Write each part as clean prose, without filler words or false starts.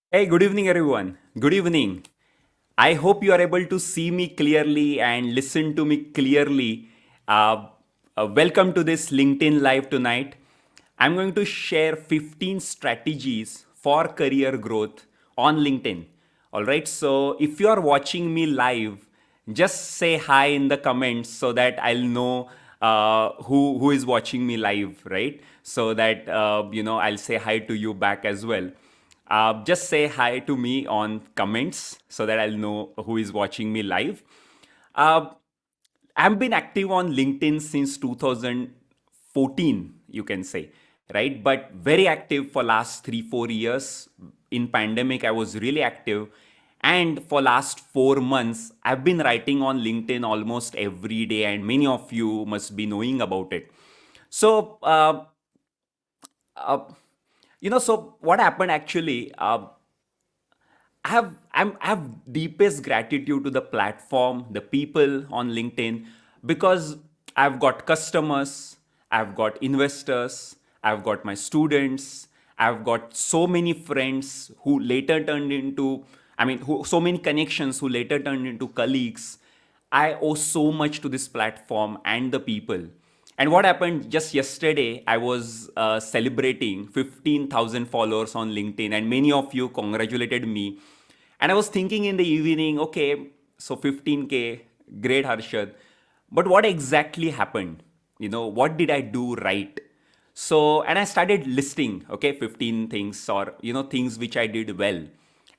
Hey, good evening, everyone. Good evening. I hope you are able to see me clearly and listen to me clearly. Welcome to this LinkedIn Live tonight. I'm going to share 15 strategies for career growth on LinkedIn. All right. So if you are watching me live, just say hi in the comments so that I'll know who is watching me live, right? So that I'll say hi to you back as well. Just say hi to me on comments so that I'll know who is watching me live. Uh, I've been active on LinkedIn since 2014, you can say, right? But very active for last 3 4 years. In pandemic, I was really active, and for last 4 months, I've been writing on LinkedIn almost every day, and many of you must be knowing about it. So, uh, so what happened actually? I have deepest gratitude to the platform, the people on LinkedIn, because I've got customers, I've got investors, I've got my students, I've got so many friends who later turned into, so many connections who later turned into colleagues. I owe so much to this platform and the people. And what happened just yesterday, I was celebrating 15,000 followers on LinkedIn, and many of you congratulated me. And I was thinking in the evening, okay, so 15K, great Harshad. But what exactly happened? What did I do right? So, and I started listing, okay, 15 things or, things which I did well.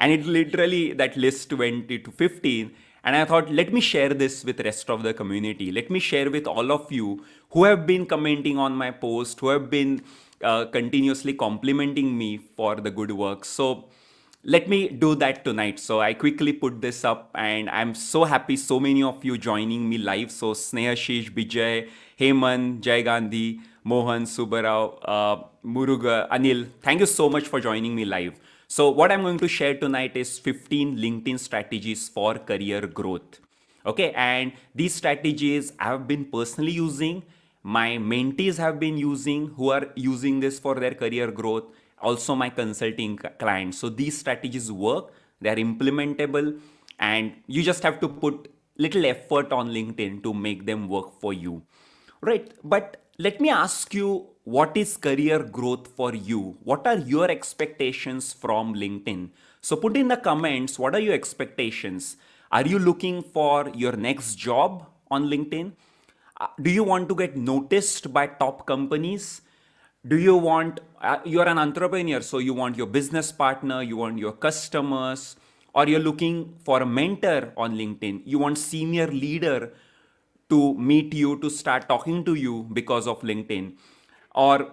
And it literally, that list went to 15. And I thought, let me share this with rest of the community. Let me share with all of you who have been commenting on my post, who have been continuously complimenting me for the good work. So let me do that tonight. So I quickly put this up, and I'm so happy so many of you joining me live. So Snehashish, Bijay, Heyman, Jai Gandhi, Mohan, Subarao, Muruga, Anil, thank you so much for joining me live. So what I'm going to share tonight is 15 LinkedIn strategies for career growth. Okay, and these strategies I have been personally using, my mentees have been using, who are using this for their career growth, also my consulting clients. So these strategies work, they are implementable, and you just have to put little effort on LinkedIn to make them work for you. Right, but let me ask you, what is career growth for you? What are your expectations from LinkedIn? So put in the comments, what are your expectations? Are you looking for your next job on LinkedIn? Do you want to get noticed by top companies? Do you want, you're an entrepreneur, so you want your business partner, you want your customers, or you're looking for a mentor on LinkedIn? You want senior leader to meet you, to start talking to you because of LinkedIn. Or,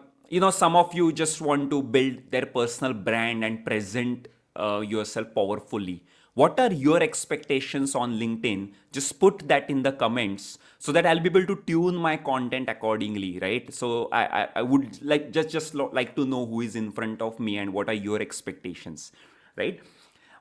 some of you just want to build their personal brand and present yourself powerfully. What are your expectations on LinkedIn? Just put that in the comments so that I'll be able to tune my content accordingly, right? So I would like like to know who is in front of me and what are your expectations, right?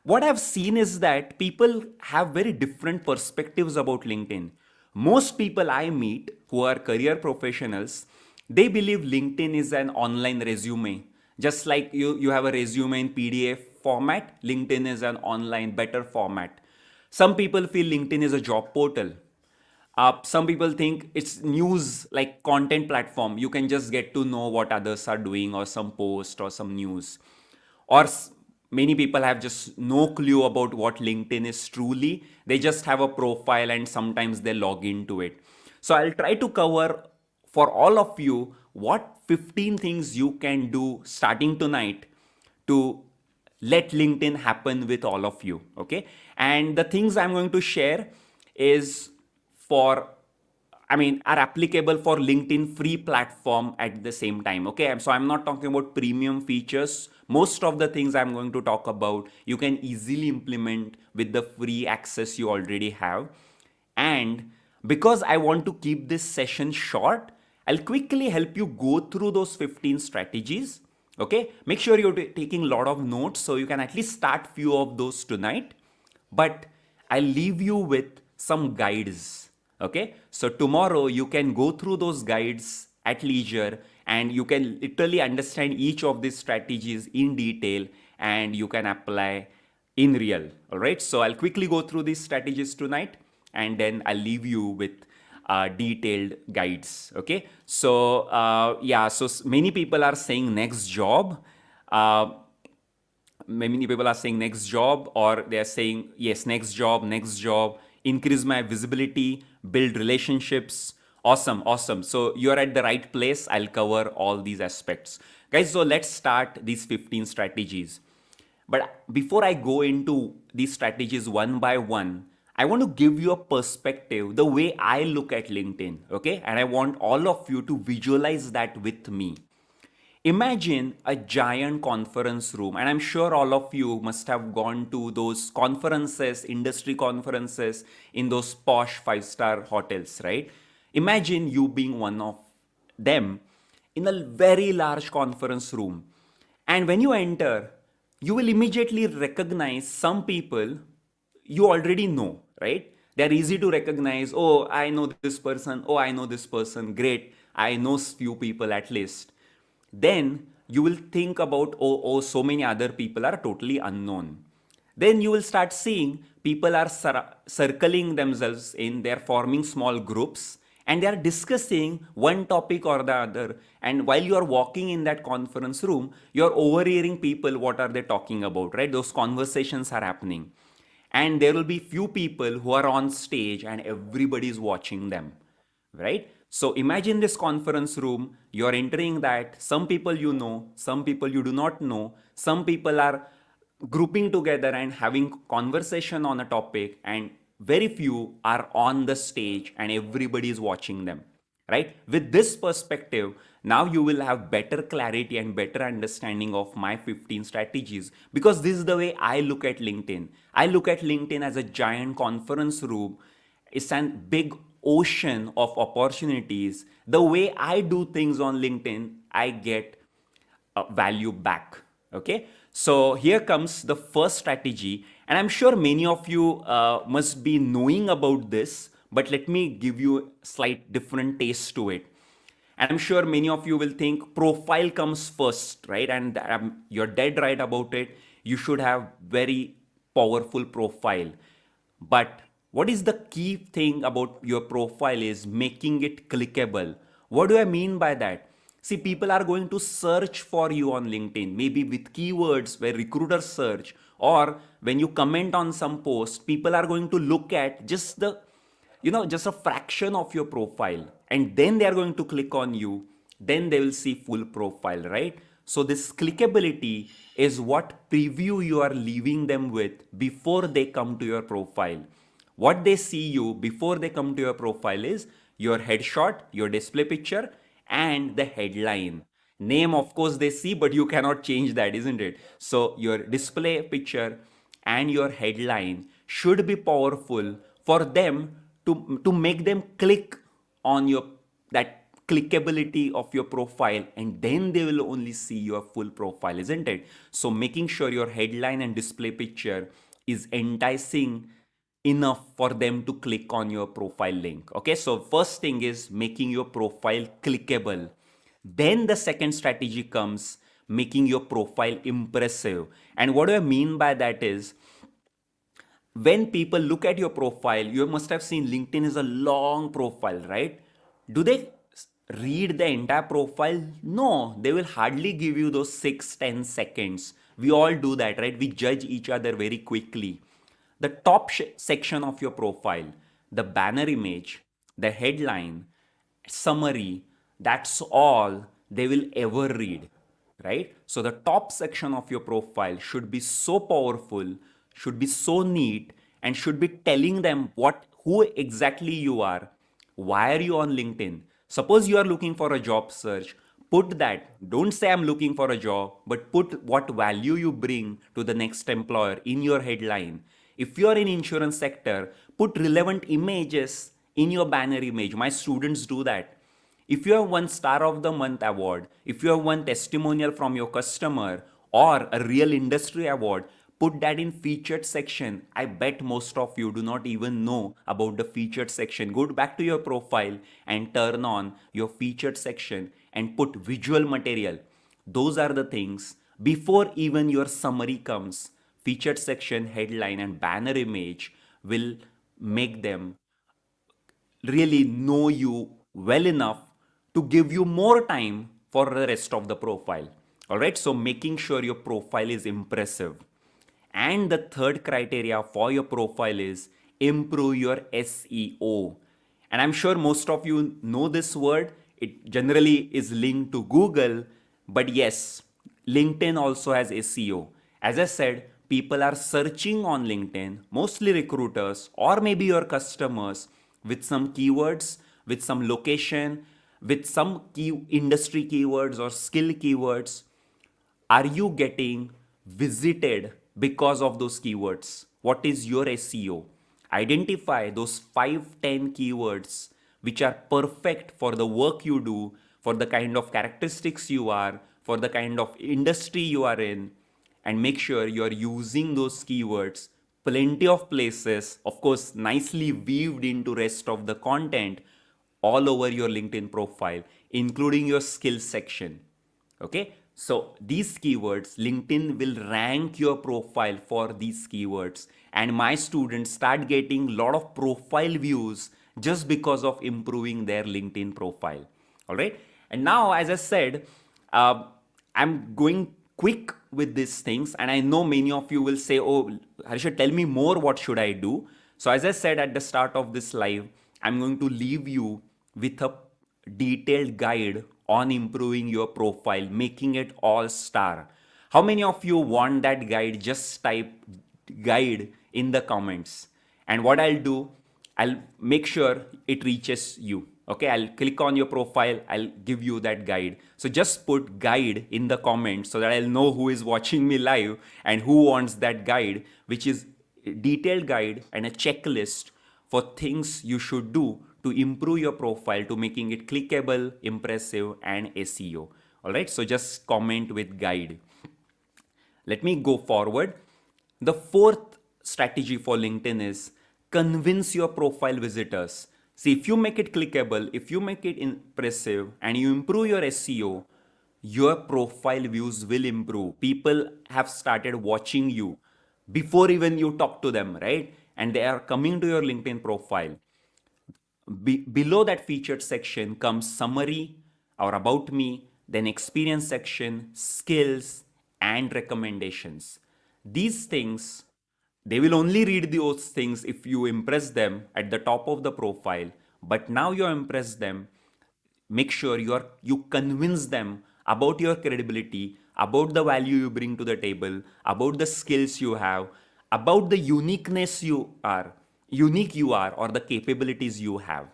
What I've seen is that people have very different perspectives about LinkedIn. Most people I meet who are career professionals, they believe LinkedIn is an online resume. Just like you have a resume in PDF format, LinkedIn is an online better format. Some people feel LinkedIn is a job portal. Some people think it's news, like content platform. You can just get to know what others are doing, or some post or some news. Or many people have just no clue about what LinkedIn is truly. They just have a profile and sometimes they log into it. So I'll try to cover for all of you what 15 things you can do starting tonight to let LinkedIn happen with all of you. Okay. And the things I'm going to share is for, are applicable for LinkedIn free platform at the same time. Okay. So I'm not talking about premium features. Most of the things I'm going to talk about, you can easily implement with the free access you already have. And because I want to keep this session short, I'll quickly help you go through those 15 strategies. Okay. Make sure you're taking a lot of notes so you can at least start few of those tonight. But I'll leave you with some guides. Okay. So tomorrow you can go through those guides at leisure and you can literally understand each of these strategies in detail and you can apply in real. All right, so I'll quickly go through these strategies tonight and then I'll leave you with detailed guides. Okay, so yeah, so many people are saying next job. uh, Many people are saying next job, or they are saying yes, next job, increase my visibility, build relationships. Awesome, awesome. So you're at the right place. I'll cover all these aspects, guys. So let's start these 15 strategies. But before I go into these strategies one by one, I want to give you a perspective, the way I look at LinkedIn, okay? And I want all of you to visualize that with me. Imagine a giant conference room, and I'm sure all of you must have gone to those conferences, industry conferences in those posh five-star hotels, right? Imagine you being one of them in a very large conference room. And when you enter, you will immediately recognize some people you already know, right? They're easy to recognize. Oh, I know this person. Oh, I know this person. Great. I know few people at least. Then you will think about, oh, so many other people are totally unknown. Then you will start seeing people are circling themselves in, they're forming small groups and they are discussing one topic or the other. And while you are walking in that conference room, you're overhearing people, what are they talking about, right? Those conversations are happening. And there will be few people who are on stage and everybody is watching them, right? So imagine this conference room, you're entering that, some people you know, some people you do not know, some people are grouping together and having conversation on a topic, and very few are on the stage and everybody is watching them, right? With this perspective, now you will have better clarity and better understanding of my 15 strategies, because this is the way I look at LinkedIn. I look at LinkedIn as a giant conference room. It's a big ocean of opportunities. The way I do things on LinkedIn, I get value back. Okay, so here comes the first strategy, and I'm sure many of you must be knowing about this, but let me give you a slight different taste to it. And I'm sure many of you will think profile comes first, right? And you're dead right about it. You should have very powerful profile. But what is the key thing about your profile is making it clickable. What do I mean by that? See, people are going to search for you on LinkedIn, maybe with keywords where recruiters search, or when you comment on some post, people are going to look at just the, just a fraction of your profile, and then they are going to click on you. Then they will see full profile, right? So this clickability is what preview you are leaving them with before they come to your profile. What they see you before they come to your profile is your headshot, your display picture, and the headline. Name, of course, they see, but you cannot change that, isn't it? So your display picture and your headline should be powerful for them to make them click on your that clickability of your profile, and then they will only see your full profile, isn't it? So making sure your headline and display picture is enticing enough for them to click on your profile link. Okay, so first thing is making your profile clickable. Then the second strategy comes making your profile impressive. And what do I mean by that is, when people look at your profile, you must have seen LinkedIn is a long profile, right? Do they read the entire profile? No, they will hardly give you those 6-10 seconds. We all do that, right? We judge each other very quickly. The top section of your profile, the banner image, the headline, summary, that's all they will ever read, right? So the top section of your profile should be so powerful, should be so neat, and should be telling them who exactly you are. Why are you on LinkedIn? Suppose you are looking for a job search, put that. Don't say I'm looking for a job, but put what value you bring to the next employer in your headline. If you are in insurance sector, put relevant images in your banner image. My students do that. If you have won Star of the Month award, if you have won testimonial from your customer or a real industry award, put that in featured section. I bet most of you do not even know about the featured section. Go back to your profile and turn on your featured section and put visual material. Those are the things before even your summary comes. Featured section, headline, and banner image will make them really know you well enough to give you more time for the rest of the profile. All right, so making sure your profile is impressive. And the third criteria for your profile is improve your SEO. And I'm sure most of you know this word. It generally is linked to Google, but yes, LinkedIn also has SEO. As I said, people are searching on LinkedIn, mostly recruiters or maybe your customers, with some keywords, with some location, with some key industry keywords or skill keywords. Are you getting visited because of those keywords? What is your SEO? Identify those 5-10 keywords which are perfect for the work you do, for the kind of characteristics you are, for the kind of industry you are in, and make sure you are using those keywords plenty of places, of course nicely weaved into rest of the content all over your LinkedIn profile, including your skills section. Okay, so these keywords, LinkedIn will rank your profile for these keywords, and my students start getting a lot of profile views just because of improving their LinkedIn profile. All right, and now as I said, uh, I'm going quick with these things, and I know many of you will say, oh Harsha, tell me more, what should I do? So as I said at the start of this live, I'm going to leave you with a detailed guide on improving your profile, making it all star. How many of you want that guide? Just type guide in the comments. And what I'll do, I'll make sure it reaches you. Okay, I'll click on your profile, I'll give you that guide. So just put guide in the comments so that I'll know who is watching me live and who wants that guide, which is a detailed guide and a checklist for things you should do to improve your profile, to making it clickable, impressive, and SEO. All right, so just comment with guide. Let me go forward. The fourth strategy for LinkedIn is convince your profile visitors. See, if you make it clickable, if you make it impressive, and you improve your SEO, your profile views will improve. People have started watching you before even you talk to them, right? And they are coming to your LinkedIn profile. Below that featured section comes summary or about me, then experience section, skills, and recommendations. These things, they will only read those things if you impress them at the top of the profile. But now you impress them, make sure you convince them about your credibility, about the value you bring to the table, about the skills you have, about the unique you are, or the capabilities you have.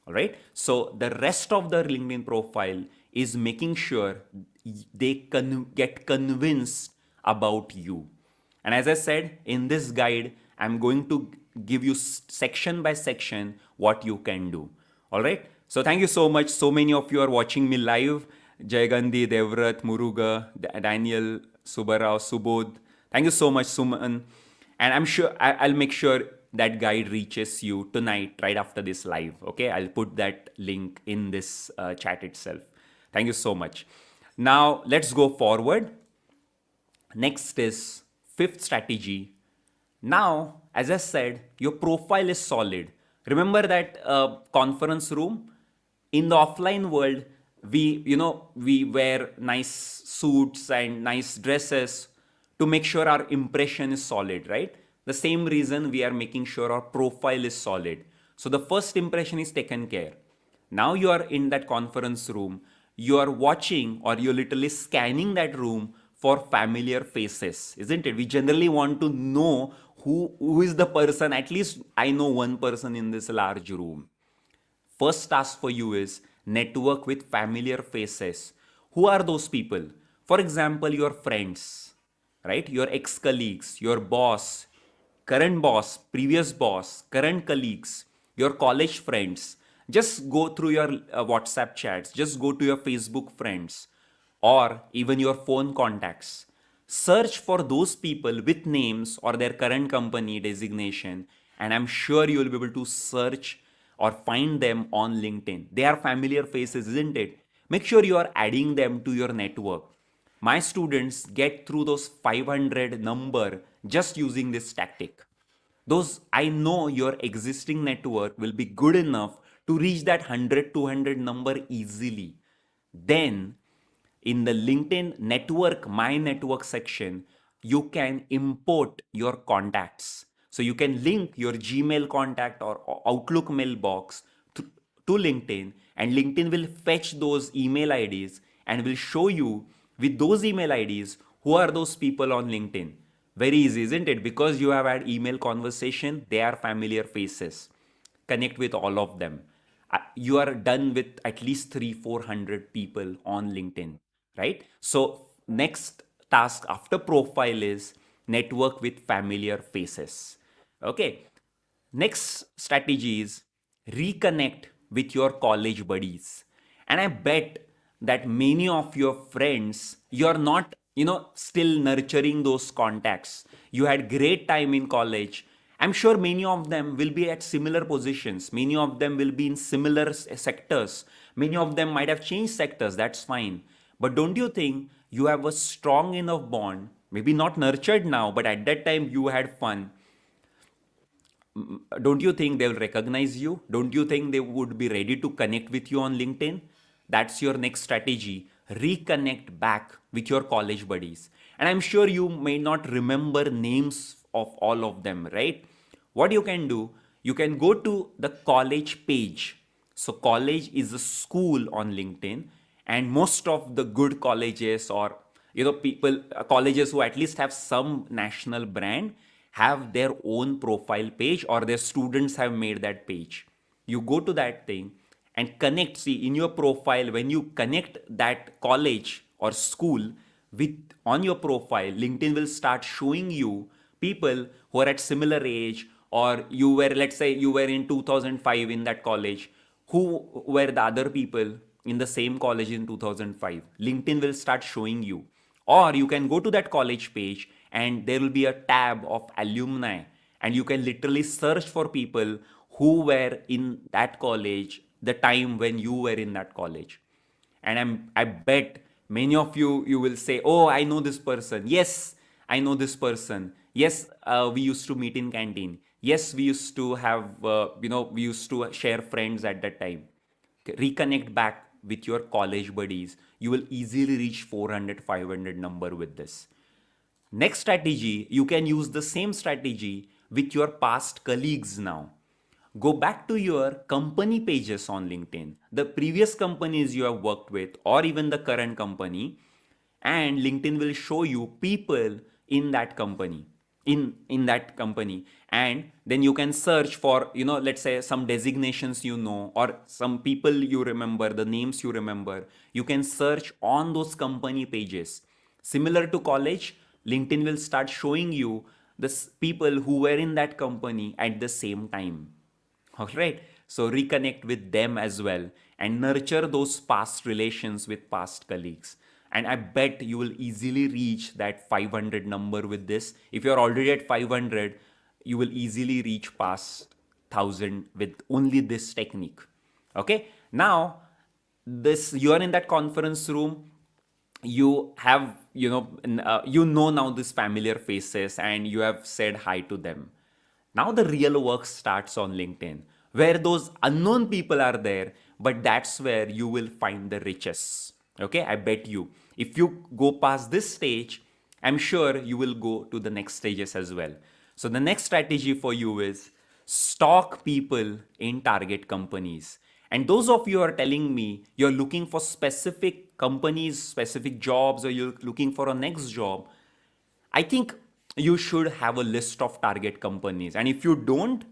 All right, so the rest of the LinkedIn profile is making sure they get convinced about you. And as I said in this guide, I'm going to give you section by section what you can do. All right, so thank you so much. So many of you are watching me live. Jayagandhi, Devrat, Muruga, Daniel, Subarao, Subodh. Thank you so much, Suman. And I'm sure I'll make sure that guide reaches you tonight right after this live. Okay, I'll put that link in this chat itself. Thank you so much. Now let's go forward. Next is fifth strategy. Now, as I said, your profile is solid. Remember that conference room? In the offline world, we wear nice suits and nice dresses to make sure our impression is solid, right? The same reason we are making sure our profile is solid. So the first impression is taken care. Now you are in that conference room, you are watching or you're literally scanning that room for familiar faces, isn't it? We generally want to know who is the person. At least I know one person in this large room. First task for you is network with familiar faces. Who are those people? For example, your friends, right? Your ex-colleagues, your boss, current boss, previous boss, current colleagues, your college friends. Just go through your WhatsApp chats, just go to your Facebook friends, or even your phone contacts. Search for those people with names or their current company designation, and I'm sure you will be able to search or find them on LinkedIn. They are familiar faces, isn't it? make sure you are adding them to your network. My students get through those 500 number just using this tactic. Those, I know your existing network will be good enough to reach that 100 200 number easily. Then in the LinkedIn network, my network section, you can import your contacts. So you can link your Gmail contact or Outlook mailbox to LinkedIn, and LinkedIn will fetch those email IDs and will show you with those email IDs who are those people on LinkedIn. Very easy, isn't it? Because you have had email conversation, they are familiar faces. Connect with all of them. You are done with at least 300 400 people on LinkedIn, right? So next task after profile is network with familiar faces. Okay. Next strategy is reconnect with your college buddies. And I bet that many of your friends, you're not, still nurturing those contacts. You had great time in college. I'm sure many of them will be at similar positions. Many of them will be in similar sectors. Many of them might have changed sectors. That's fine. But don't you think you have a strong enough bond? Maybe not nurtured now, but at that time you had fun. Don't you think they'll recognize you? Don't you think they would be ready to connect with you on LinkedIn? That's your next strategy. Reconnect back with your college buddies. And I'm sure you may not remember names of all of them, right? What you can do, you can go to the college page. So, college is a school on LinkedIn, and most of the good colleges, or people, colleges who at least have some national brand, have their own profile page, or their students have made that page. You go to that thing and connect. See, in your profile, when you connect that college or school with on your profile, LinkedIn will start showing you people who are at similar age, or you were, let's say you were in 2005 in that college, who were the other people in the same college in 2005. LinkedIn will start showing you. Or you can go to that college page and there will be a tab of alumni, and you can literally search for people who were in that college the time when you were in that college. And I bet many of you will say, oh, I know this person. Yes, I know this person. Yes, we used to meet in canteen. Yes, we used to have, we used to share friends at that time. Okay, reconnect back with your college buddies. You will easily reach 400 500 number with this. Next strategy, you can use the same strategy with your past colleagues now. Go back to your company pages on LinkedIn, the previous companies you have worked with, or even the current company, and LinkedIn will show you people in that company. In that company, and then you can search for, let's say some designations, or some people you remember, the names you remember. You can search on those company pages. Similar to college, LinkedIn will start showing you the people who were in that company at the same time. All right. So reconnect with them as well and nurture those past relations with past colleagues. And I bet you will easily reach that 500 number with this. If you're already at 500, you will easily reach past 1000 with only this technique. Okay. Now, this, you are in that conference room, you have, now these familiar faces, and you have said hi to them. Now the real work starts on LinkedIn, where those unknown people are there, but that's where you will find the riches. Okay, I bet you. If you go past this stage, I'm sure you will go to the next stages as well. So the next strategy for you is stalk people in target companies. And those of you are telling me you're looking for specific companies, specific jobs, or you're looking for a next job, I think you should have a list of target companies. And if you don't,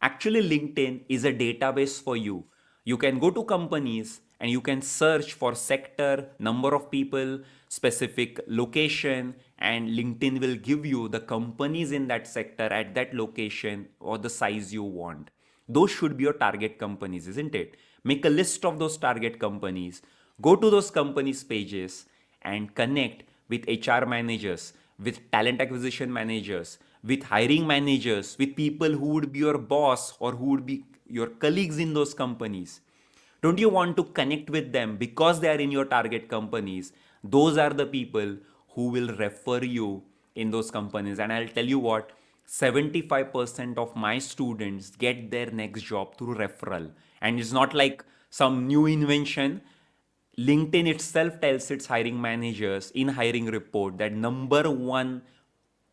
actually, LinkedIn is a database for you. You can go to companies and you can search for sector, number of people, specific location, and LinkedIn will give you the companies in that sector at that location or the size you want. Those should be your target companies, isn't it? Make a list of those target companies, go to those companies' pages, and connect with HR managers, with talent acquisition managers, with hiring managers, with people who would be your boss or who would be your colleagues in those companies. Don't you want to connect with them because they are in your target companies? Those are the people who will refer you in those companies. And I'll tell you what, 75% of my students get their next job through referral. And it's not like some new invention. LinkedIn itself tells its hiring managers in hiring report that number one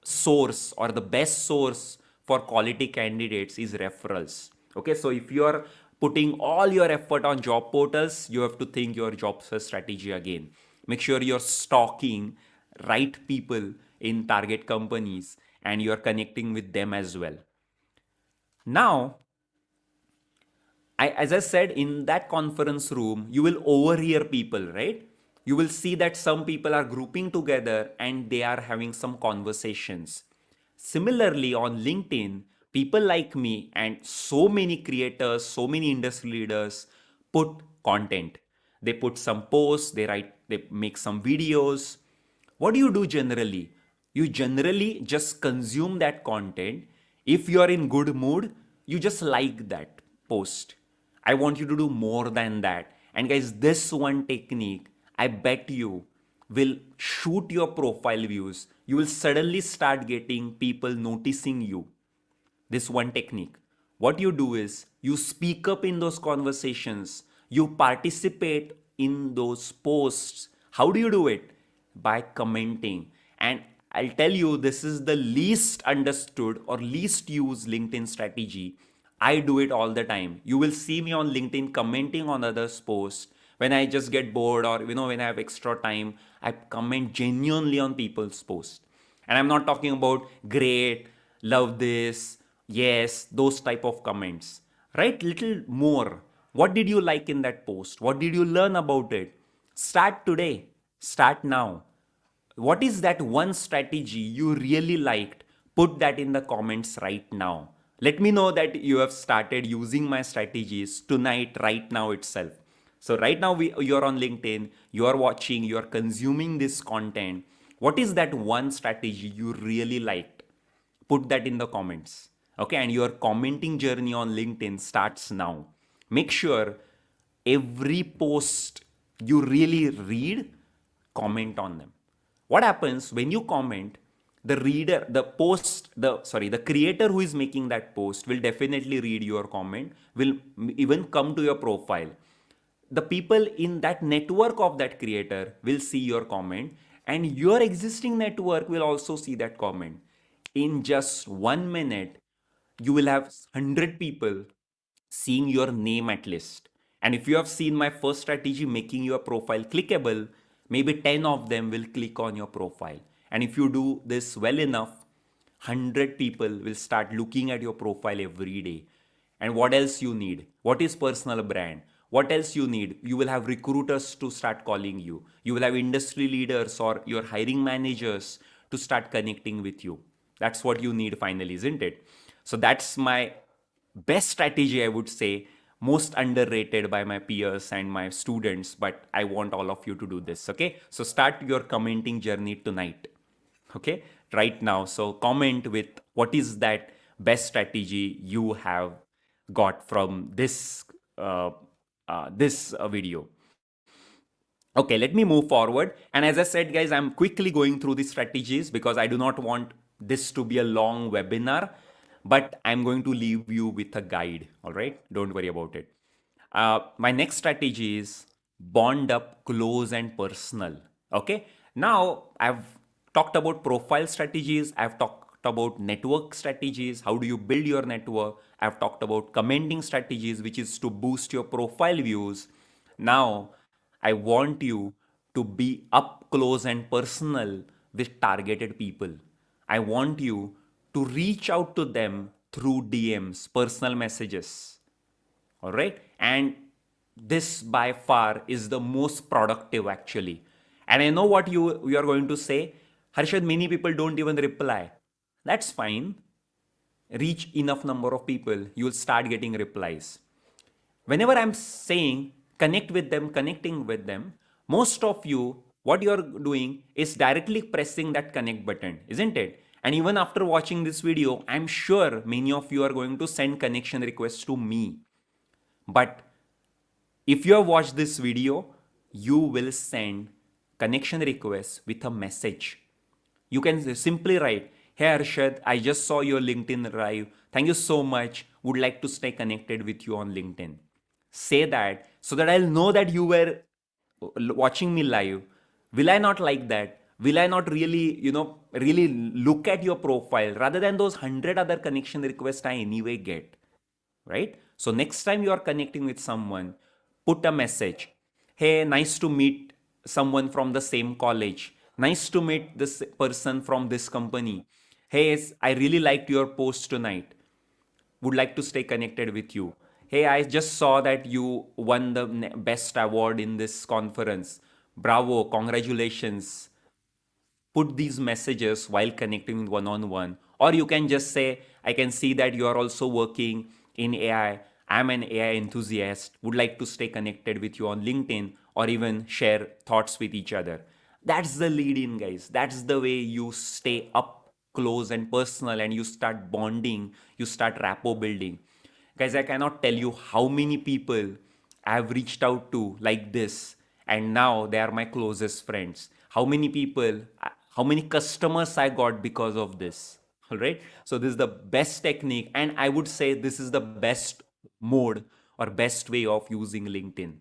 source or the best source for quality candidates is referrals. Okay, so if you are putting all your effort on job portals, you have to think your job search strategy again. Make sure you're stalking right people in target companies and you're connecting with them as well. Now, as I said, in that conference room, you will overhear people, right? You will see that some people are grouping together and they are having some conversations. Similarly, on LinkedIn, people like me and so many creators, so many industry leaders put content. They put some posts, they make some videos. What do you do generally? You generally just consume that content. If you are in good mood, you just like that post. I want you to do more than that. And guys, this one technique, I bet you, will shoot your profile views. You will suddenly start getting people noticing you. This one technique. What you do is you speak up in those conversations, you participate in those posts. How do you do it? By commenting. And I'll tell you, this is the least understood or least used LinkedIn strategy. I do it all the time. You will see me on LinkedIn commenting on others' posts. When I just get bored or when I have extra time, I comment genuinely on people's posts. And I'm not talking about great, love this, yes, those type of comments. Write little more. What did you like in that post? What did you learn about it? Start today. Start now. What is that one strategy you really liked? Put that in the comments right now. Let me know that you have started using my strategies tonight, right now itself. So right now you're on LinkedIn, you're watching, you're consuming this content. What is that one strategy you really liked? Put that in the comments. Okay, and your commenting journey on LinkedIn starts now. Make sure every post you really read, comment on them. What happens when you comment? The reader, the creator who is making that post will definitely read your comment, will even come to your profile. The people in that network of that creator will see your comment, and your existing network will also see that comment. In just 1 minute, you will have 100 people seeing your name at least. And if you have seen my first strategy, making your profile clickable, maybe 10 of them will click on your profile. And if you do this well enough, 100 people will start looking at your profile every day. And what else you need? What is personal brand? What else you need? You will have recruiters to start calling you. You will have industry leaders or your hiring managers to start connecting with you. That's what you need finally, isn't it? So that's my best strategy, I would say, most underrated by my peers and my students, but I want all of you to do this. Okay, so start your commenting journey tonight. Okay, right now. So comment with what is that best strategy you have got from this video. Okay, let me move forward. And as I said, guys, I'm quickly going through the strategies because I do not want this to be a long webinar, but I'm going to leave you with a guide. All right, don't worry about it. My next strategy is bond up close and personal. Okay, now I've talked about profile strategies, I've talked about network strategies, how do you build your network. I've talked about commenting strategies, which is to boost your profile views. Now I want you to be up close and personal with targeted people. I want you to reach out to them through DMs, personal messages. All right. And this by far is the most productive actually. And I know what you are going to say. Harshad, many people don't even reply. That's fine. Reach enough number of people, you'll start getting replies. Whenever I'm saying connect with them, connecting with them, most of you, what you're doing is directly pressing that connect button, isn't it? And even after watching this video, I'm sure many of you are going to send connection requests to me. But If you have watched this video, you will send connection request with a message. You can simply write, "Hey Arshad, I just saw your LinkedIn Live. Thank you so much. Would like to stay connected with you on LinkedIn." Say that so that I'll know that you were watching me live. Will I not like that? Will I not really, really look at your profile rather than those 100 other connection requests I anyway get? Right? So next time you are connecting with someone, put a message. "Hey, nice to meet someone from the same college. Nice to meet this person from this company. Hey, I really liked your post tonight. Would like to stay connected with you. Hey, I just saw that you won the best award in this conference. Bravo, congratulations." Put these messages while connecting one on one. Or you can just say, "I can see that you are also working in AI. I'm an AI enthusiast. Would like to stay connected with you on LinkedIn," or even share thoughts with each other. That's the lead in, guys. That's the way you stay up close and personal and you start bonding, you start rapport building. Guys, I cannot tell you how many people I've reached out to like this, and now they are my closest friends. How many people, how many customers I got because of this. All right. So, this is the best technique, and I would say this is the best mode or best way of using LinkedIn.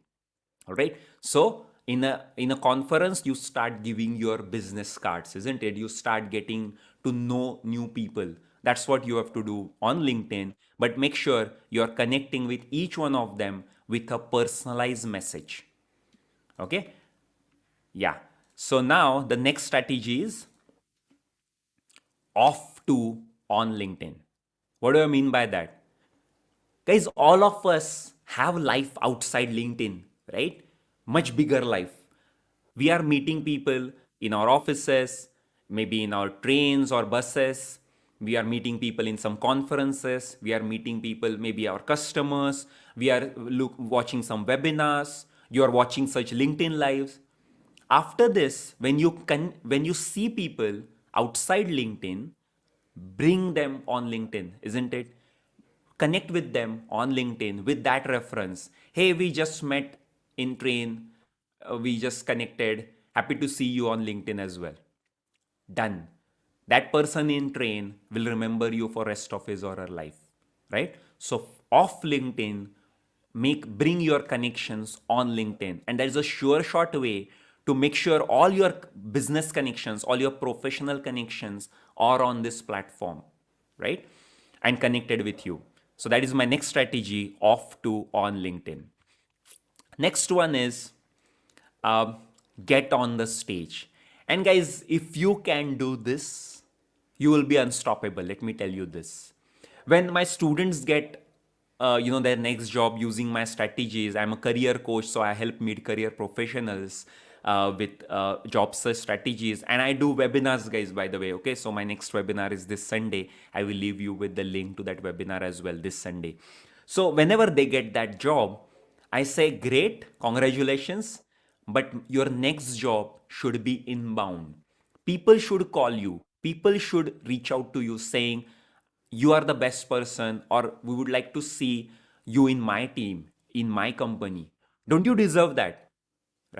All right. So in a conference, you start giving your business cards, isn't it? You start getting to know new people. That's what you have to do on LinkedIn. But make sure you're connecting with each one of them with a personalized message. Okay. Yeah. So now the next strategy is off to on LinkedIn. What do I mean by that? Guys, all of us have life outside LinkedIn, right? Much bigger life. We are meeting people in our offices, maybe in our trains or buses. We are meeting people in some conferences. We are meeting people, maybe our customers. We are watching some webinars. You are watching such LinkedIn lives. After this, when you see people outside LinkedIn, bring them on LinkedIn, isn't it? Connect with them on LinkedIn with that reference. "Hey, we just met in train. We just connected. Happy to see you on LinkedIn as well." Done. That person in train will remember you for rest of his or her life, right? So off LinkedIn, bring your connections on LinkedIn, and that is a sure short way to make sure all your business connections, all your professional connections are on this platform, right? And connected with you. So that is my next strategy, off to on LinkedIn. Next one is uh, get on the stage. And guys, if you can do this, you will be unstoppable. Let me tell you this. When my students get, their next job using my strategies, I'm a career coach, so I help mid-career professionals with job search strategies, and I do webinars, guys. By the way, okay. So my next webinar is this Sunday. I will leave you with the link to that webinar as well this Sunday. So whenever they get that job, I say, "Great, congratulations, but your next job should be inbound. People should call you. People should reach out to you saying, 'You are the best person,' or 'We would like to see you in my team, in my company.' Don't you deserve that?"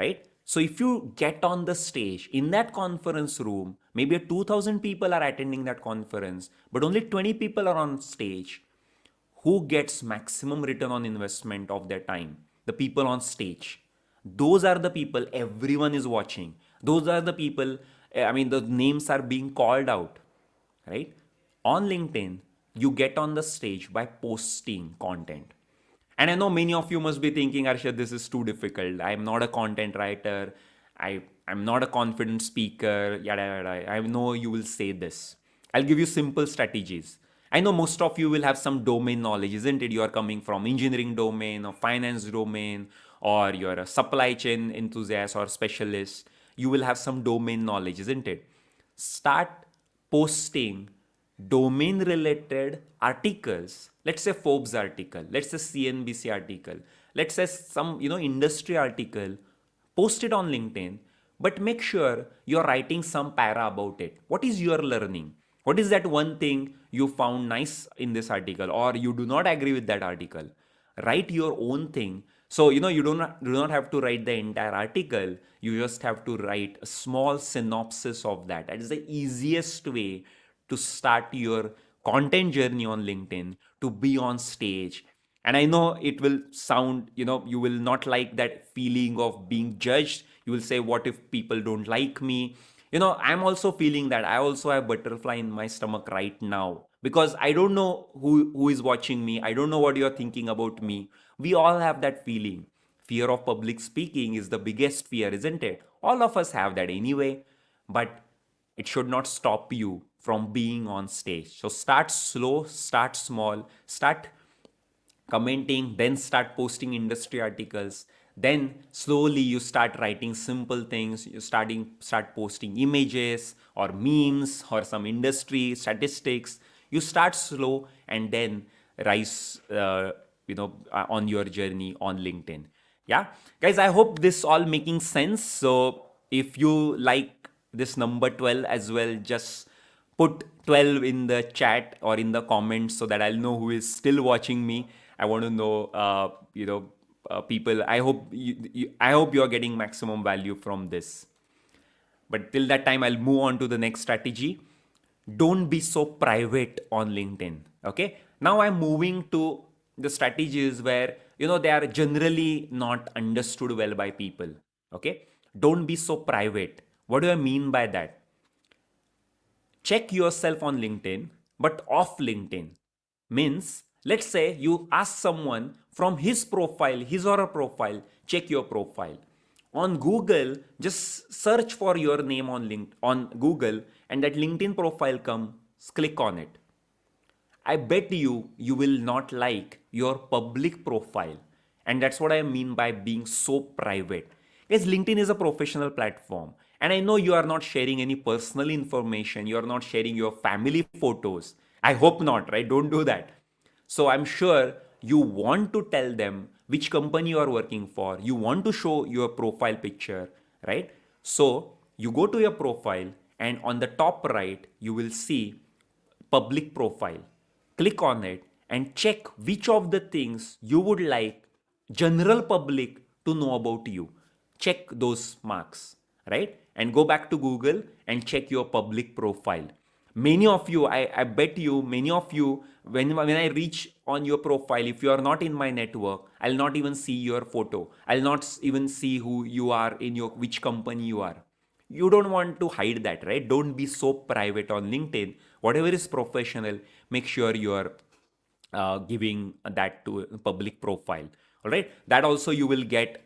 Right? So if you get on the stage in that conference room, maybe 2,000 people are attending that conference, but only 20 people are on stage. Who gets maximum return on investment of their time? The people on stage. Those are the people everyone is watching. Those are the people, the names are being called out, right? On LinkedIn, you get on the stage by posting content. And I know many of you must be thinking, "Arshad, this is too difficult. I'm not a content writer. I'm not a confident speaker, yada yada." I know you will say this. I'll give you simple strategies. I know most of you will have some domain knowledge, isn't it? You are coming from engineering domain or finance domain, or you're a supply chain enthusiast or specialist. You will have some domain knowledge, isn't it? Start posting domain related articles. Let's say Forbes article, let's say CNBC article, let's say some industry article. Post it on LinkedIn, but make sure you're writing some para about it. What is your learning? What is that one thing you found nice in this article, or you do not agree with that article? Write your own thing So, you do not have to write the entire article. You just have to write a small synopsis of that. That is the easiest way to start your content journey on LinkedIn, to be on stage. And I know it will sound, you will not like that feeling of being judged. You will say, what if people don't like me? I'm also feeling that. I also have butterfly in my stomach right now because I don't know who is watching me. I don't know what you're thinking about me. We all have that feeling. Fear of public speaking is the biggest fear, isn't it? All of us have that anyway, but it should not stop you from being on stage. So start slow, start small, start commenting, then start posting industry articles. Then slowly you start writing simple things. You start posting images or memes or some industry statistics. You start slow and then rise, on your journey on LinkedIn. Yeah, guys, I hope this all making sense. So if you like this number 12 as well, just put 12 in the chat or in the comments so that I'll know who is still watching me. I want to know, people. I hope you're getting maximum value from this. But till that time, I'll move on to the next strategy. Don't be so private on LinkedIn. Okay. Now I'm moving to the strategies where, they are generally not understood well by people. Okay. Don't be so private. What do I mean by that? Check yourself on LinkedIn, but off LinkedIn. Means, let's say you ask someone from his profile, his or her profile, check your profile. On Google, just search for your name on Google, and that LinkedIn profile comes, click on it. I bet you will not like your public profile. And that's what I mean by being so private. Because LinkedIn is a professional platform. And I know you are not sharing any personal information. You are not sharing your family photos. I hope not, right? Don't do that. So I'm sure you want to tell them which company you are working for. You want to show your profile picture, right? So you go to your profile, and on the top right, you will see public profile. Click on it and check which of the things you would like general public to know about you. Check those marks, right? And go back to Google and check your public profile. Many of you, I bet you, many of you, when I reach on your profile, if you are not in my network, I'll not even see your photo. I'll not even see who you are in your which company you are. You don't want to hide that, right? Don't be so private on LinkedIn. Whatever is professional, make sure you are giving that to a public profile. All right, that also you will get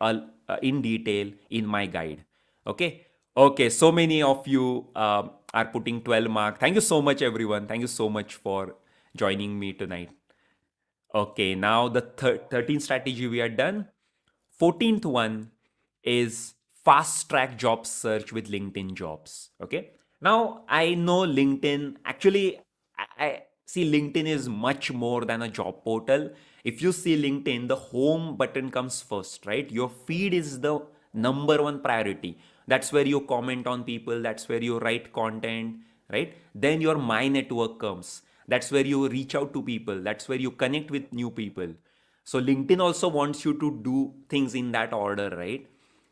in detail in my guide. Okay. Okay, so many of you are putting 12 mark. Thank you so much, everyone. Thank you so much for joining me tonight. Okay, now the 13th strategy we are done. 14th one is fast track job search with LinkedIn Jobs. Okay. Now I know LinkedIn, actually, I see LinkedIn is much more than a job portal. If you see LinkedIn, the home button comes first, right? Your feed is the number one priority. That's where you comment on people, that's where you write content, right? Then your my network comes. That's where you reach out to people, that's where you connect with new people. So LinkedIn also wants you to do things in that order, right?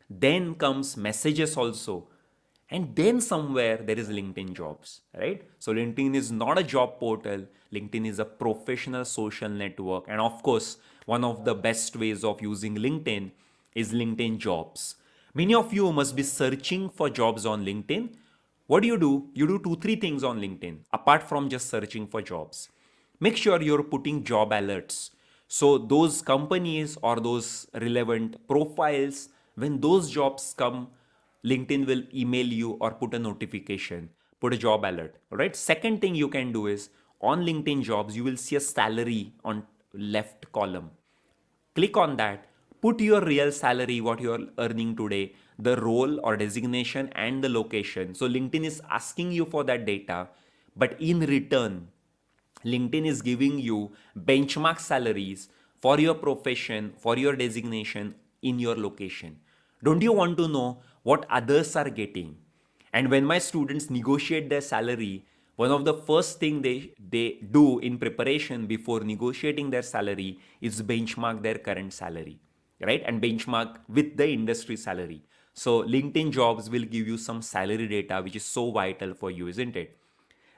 Then comes messages also. And then somewhere there is LinkedIn Jobs, right? So LinkedIn is not a job portal. LinkedIn is a professional social network. And of course, one of the best ways of using LinkedIn is LinkedIn Jobs. Many of you must be searching for jobs on LinkedIn. What do? You do two, three things on LinkedIn apart from just searching for jobs. Make sure you're putting job alerts. So those companies or those relevant profiles, when those jobs come, LinkedIn will email you or put a notification, put a job alert. All right. Second thing you can do is on LinkedIn Jobs, you will see a salary on left column. Click on that, put your real salary, what you're earning today, the role or designation, and the location. So LinkedIn is asking you for that data, but in return, LinkedIn is giving you benchmark salaries for your profession, for your designation in your location. Don't you want to know what others are getting? And when my students negotiate their salary, one of the first thing they do in preparation before negotiating their salary is benchmark their current salary. right? And benchmark with the industry salary. So LinkedIn Jobs will give you some salary data, which is so vital for you, isn't it?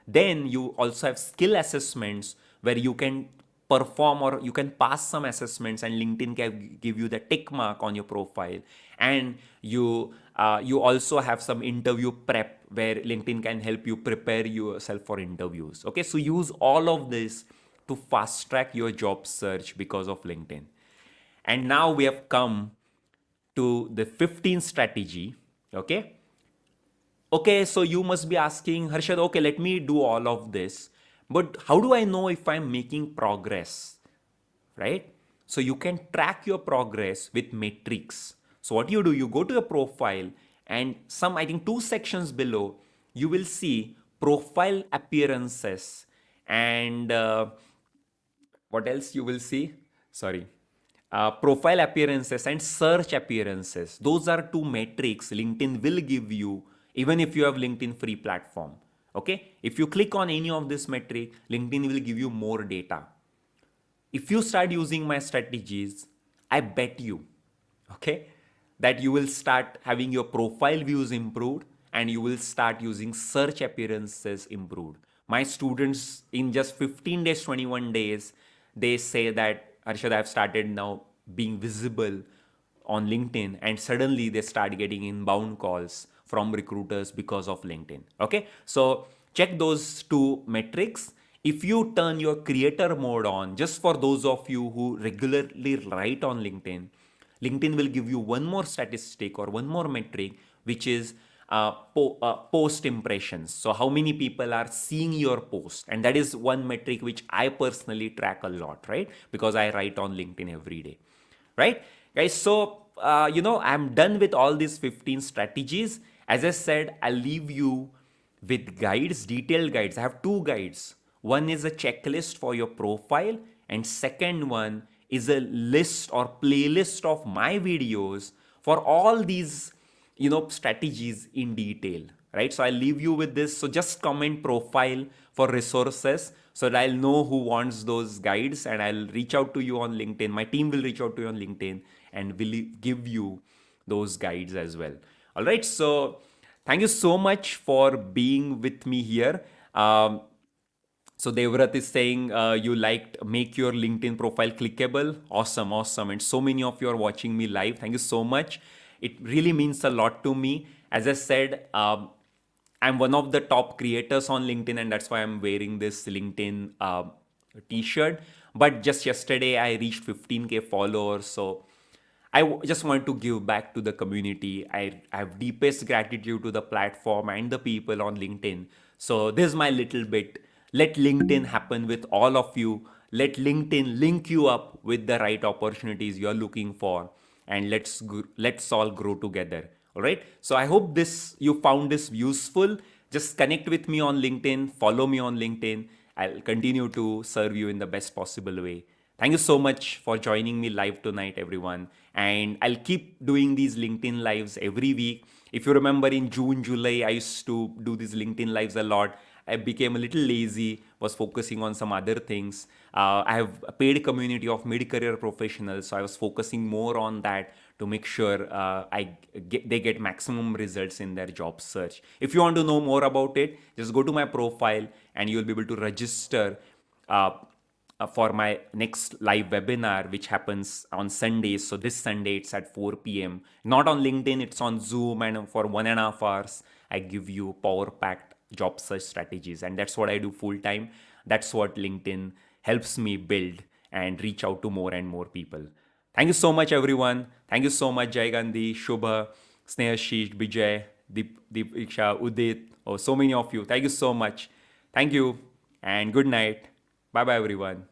Then you also have skill assessments where you can perform or you can pass some assessments, and LinkedIn can give you the tick mark on your profile. And you also have some interview prep where LinkedIn can help you prepare yourself for interviews. Okay, so use all of this to fast track your job search because of LinkedIn. And now we have come to the 15th strategy. Okay, okay, so you must be asking, Harshad, okay, let me do all of this, but how do I know if I'm making progress, right? So you can track your progress with metrics. So what you do, you go to your profile, and some, I think, two sections below, you will see profile appearances, and what else you will see? Sorry. Profile appearances and search appearances. Those are two metrics LinkedIn will give you even if you have LinkedIn free platform. Okay. If you click on any of this metric, LinkedIn will give you more data. If you start using my strategies, I bet you, okay, that you will start having your profile views improved, and you will start using search appearances improved. My students in just 15 days, 21 days, they say that, Arshad, I've started now being visible on LinkedIn, and suddenly they start getting inbound calls from recruiters because of LinkedIn. Okay, so check those two metrics. If you turn your creator mode on, just for those of you who regularly write on LinkedIn, LinkedIn will give you one more statistic or one more metric, which is post impressions. So, how many people are seeing your post? And that is one metric which I personally track a lot, right? Because I write on LinkedIn every day, right? Guys, so, I'm done with all these 15 strategies. As I said, I'll leave you with guides, detailed guides. I have two guides. One is a checklist for your profile, and second one is a list or playlist of my videos for all these strategies in detail, right? So I'll leave you with this. So just comment profile for resources so that I'll know who wants those guides, and I'll reach out to you on LinkedIn. My team will reach out to you on LinkedIn and will give you those guides as well. All right, so thank you so much for being with me here. So Devrat is saying you liked make your LinkedIn profile clickable. Awesome, awesome. And so many of you are watching me live. Thank you so much. It really means a lot to me. As I said, I'm one of the top creators on LinkedIn, and that's why I'm wearing this LinkedIn t-shirt. But just yesterday, I reached 15K followers. So just want to give back to the community. I have deepest gratitude to the platform and the people on LinkedIn. So this is my little bit. Let LinkedIn happen with all of you. Let LinkedIn link you up with the right opportunities you're looking for, and let's all grow together. All right. So I hope this you found this useful. Just connect with me on LinkedIn. Follow me on LinkedIn. I'll continue to serve you in the best possible way. Thank you so much for joining me live tonight, everyone. And I'll keep doing these LinkedIn lives every week. If you remember in June, July, I used to do these LinkedIn lives a lot. I became a little lazy, was focusing on some other things. I have a paid community of mid-career professionals, so I was focusing more on that to make sure they get maximum results in their job search. If you want to know more about it, just go to my profile and you'll be able to register for my next live webinar, which happens on Sundays. So this Sunday, it's at 4 p.m. Not on LinkedIn, it's on Zoom. And for 1.5 hours, I give you power-packed job search strategies. And that's what I do full time. That's what LinkedIn helps me build and reach out to more and more people. Thank you so much, everyone. Thank you so much, Jai Gandhi, Shubha, Snehashish, Vijay, Deepiksha, Udit. Oh, so many of you. Thank you so much. Thank you and good night. Bye bye, everyone.